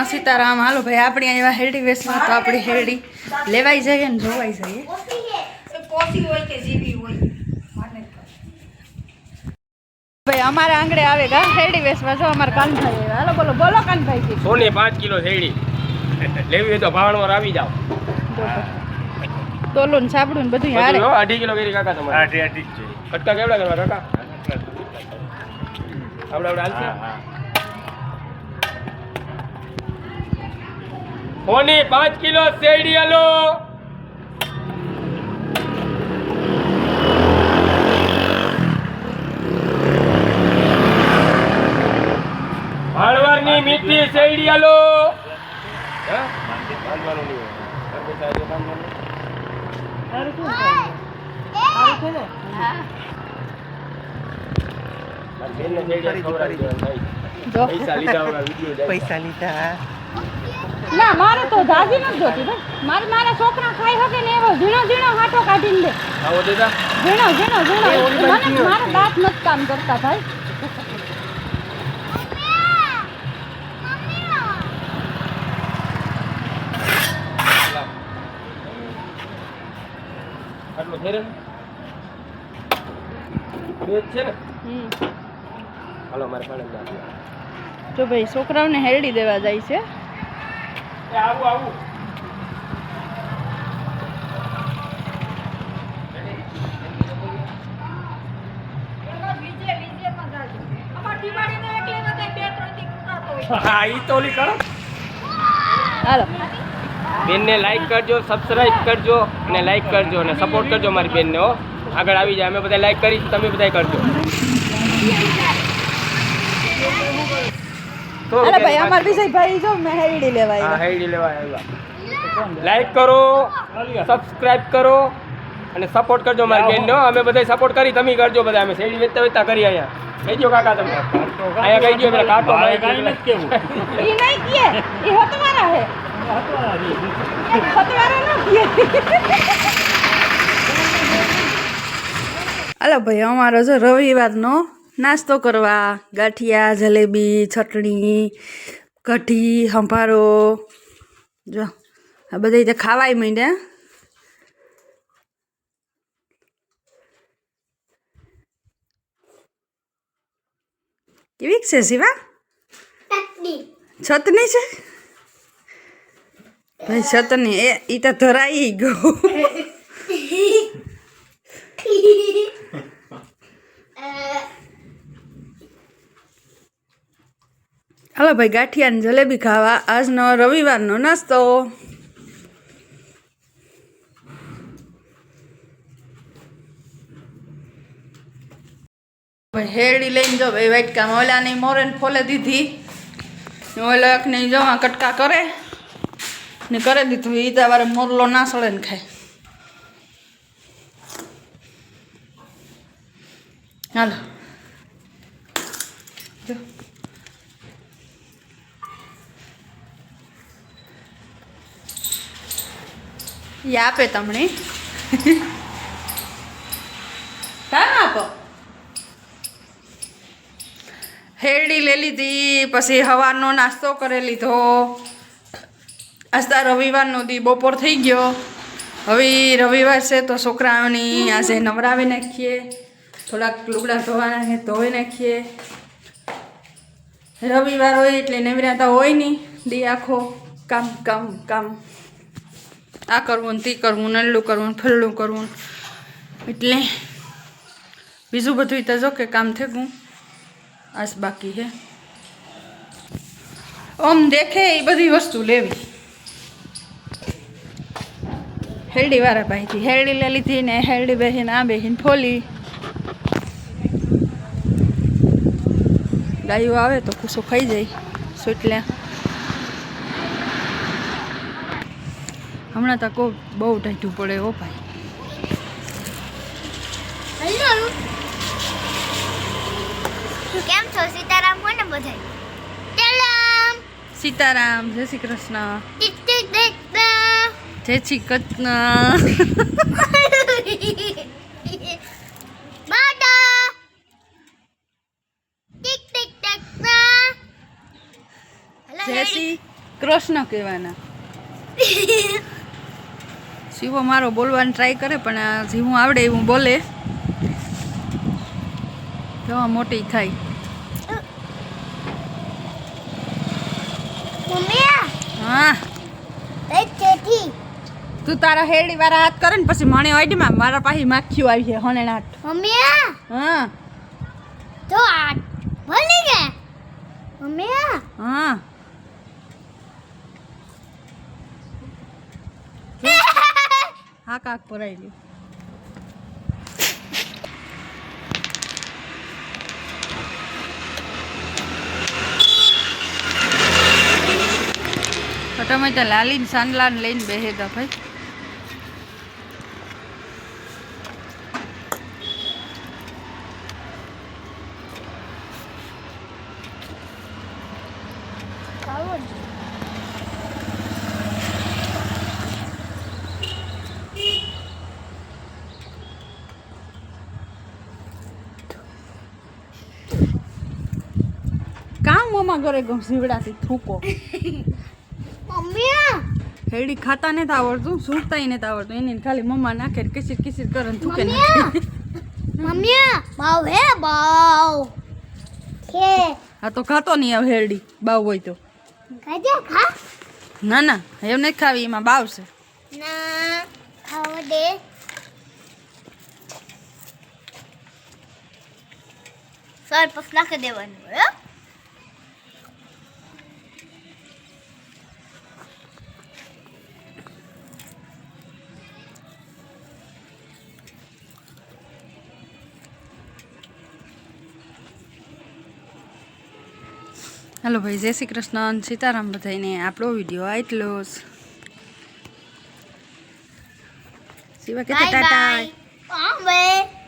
સીતારામ હાલો ભાઈ આપણી અહીંયા હેરડી વેસમાં તો આપણી હેરડી લેવાઈ જાય ને જોવાઈ જાય કોસી હોય કે જીવી હોય ભાઈ અમારા આંગણે આવે ગા હેરડી વેસમાં જો અમારા કાનભાઈ આવ્યા હાલો બોલો બોલો કાનભાઈ સોને 5 કિલો શેરડી લેવી હોય તો ભાવણમાં આવી જાવ તોલું ને સાબડું ને બધું હારે 2.5 કિલો કરી કાકા તમારે 2.5 જ છે કટકા કેવડા કરવા કાકા આપણે હાલશે સોને 5 કિલો શેરડી આલો હળવરની મીઠી શેરડી આલો હે બાંધવાનું નહીં પૈસા લીધા ના મારે તો દાદી નથી જોતી ભાઈ મારા છોકરા ખાઈ શકે ને એવો ઝીણો ઝીણો હાથો કાઢીને દે આવો દેતા ઝીણો મને મારા દાંત નથી કામ કરતા ભાઈ આટલું થઈ રહ્યું બે છે ને હાલો મારે પાણી જો ભાઈ છોકરાઓને હેરડી દેવા જાય છે આવું હા ઈ તો ઓલી કરો હાલો બેનને લાઈક કરજો સબસ્ક્રાઇબ કરજો અને લાઈક કરજો અને સપોર્ટ કરજો મારી બેનને હો આગળ આવી જાય અમે બધા લાઈક કરીશ તમે બધા કરજો અરે ભાઈ અમાર વિજયભાઈ જો મે હેરડી લેવા આવ્યા હા હેરડી લેવા આવ્યા લાઈક કરો સબસ્ક્રાઇબ કરો અને સપોર્ટ કરજો મારી બેનને હો અમે બધા સપોર્ટ કરી તમે કરજો બધા અમે શેરડી વેચતા કરી અહીંયા કહીજો કાકા તમે અહીંયા કહી દો પેલા કાટો કાઈ નથી કેવું ઈ નહીં કે ઈ હતવારા હે હાલો ભાઈ અમારો જો રવિવારનો નાસ્તો કરવા ગાંઠિયા જલેબી ચટણી કઢી સંભારો જો આ બધા રીતે ખાવાય માંડ્યા કેવી છે શિવા છતની છે ભાઈ છતની એ તો ધરાઈ ગયો હાલો ભાઈ ગાંઠિયા ને જલેબી ખાવા આજનો રવિવારનો નાસ્તો ભાઈ હેરડી લઈને જો ભાઈ વાટકામાં ઓલાની મોરેને ફોલે દીધી ઓલાકને જો કટકા કરે ને કરી દીધું એ તમારે મોરલો ના સળે ને ખાય હાલો જો એ આપે તમને કામ આપો હેરડી લઈ લીધી પછી સવારનો નાસ્તો કરી લીધો આજતા રવિવારનો દી બપોર થઈ ગયો હવે રવિવાર છે તો છોકરાઓની આજે નવરાવી નાખીએ થોડાક લુગડા ધોવાના છે ધોઈ નાખીએ રવિવાર હોય એટલે નવરાતા હોય નહીં દી આખો કામ કામ કામ આ કરવું ને તે કરવું નલ્લું કરવું ફલ્લું કરવું એટલે બીજું બધું તો જો કે કામ થઈ ગયું આજ બાકી છે ઓમ દેખે એ બધી વસ્તુ લેવી હેરડી વાળા ભાઈથી હેરડી લઈ લીધી ને હેરડી બેસીને આ બેસીને ફોલી ગાયો આવે તો કુસો ખાઈ જાય સુટલ્યા હમણાં તકો બહુ ટાઢું પડે હો ભાઈ કેમ છો સીતારામ કોને બધાય સીતારામ જય Shri Krishna tick tick tick જય શ્રી કૃષ્ણ બાટા ટિક ટિક ટિક જય શ્રી કૃષ્ણ કહેવાના. શિવો મારો બોલવાની ટ્રાય કરે પણ જેવું આવડે એવું બોલે. કેવા મોટી થાય. મમ્મી હા એ ચેઠી તું તારા હેડી વાળા હાથ કરે ને પછી મને ઓઈડમાં મારા પાસે માખ્યું આવી છે હણે હાથ. મમ્મી હા તો આ ભલી ગે મમ્મી હા હા કાક પરાયેલી. તમે તો લાલીને સાંડલાને લઈને બેસે તા ભાઈ. કામ મમ્મા કરે ગમ જીવડાથી થૂકો. મમ્મી હેડી ખાતા નથી આવડતું, સૂંઘતા નથી આવડતું, એને ખાલી મમ્મા નાખે ને કિસીર કિસીર કરે ને થૂકે નાખે. મમ્મી બાવ હે બાવ કે આ તો ખાતો નહીં આવે હેરડી બાવ હોય તો. ખાજે ખા ના ના એવું નથી ખાવી, એમાં બાવ છે. ના ખાવા દે સર પસ નાખી દેવાનું હે. હાલો ભાઈ, જય શ્રી કૃષ્ણ, સીતારામ બધાઈને. આપણો વિડીયો આટલો જ. શિવા કે બાય ટાટા. બાય. બાય.